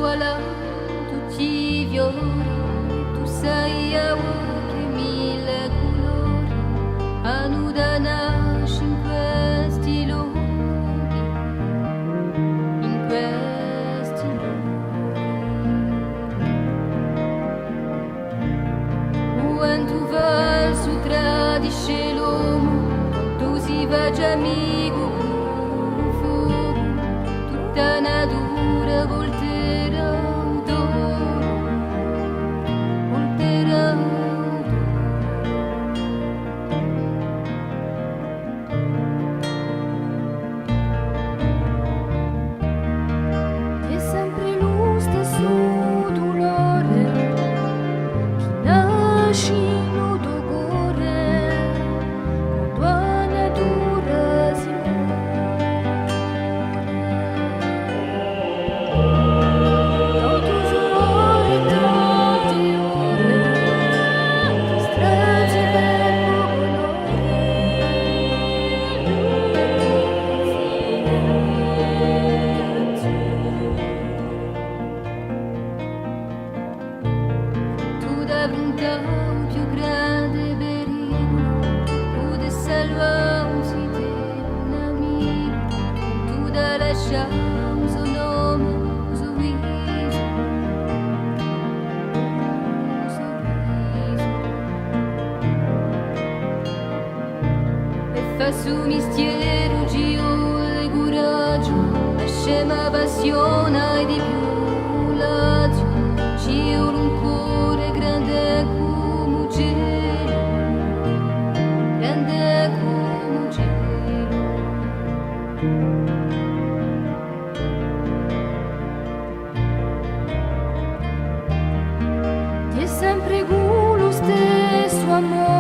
voilà, tutti violi, tu sai a che mille colori hanno da nascere in questi luoghi, in questi luoghi. Quando tu vai su tradisce l'uomo, tu si va già amico. Tutta natura volterà d'oro, volterà d'oro. È sempre lo stesso dolore che nasce in odore, tua natura si un più grande pericolo, tu de salvare un un amico, tu da lasciare un suo nome, un suo viso, un suo viso. E fa su mistero, giro e coraggio, la scema passione di più l'odio, giro un cuore grande come un cielo, grande come un cielo. Ti è sempre lo stesso amore.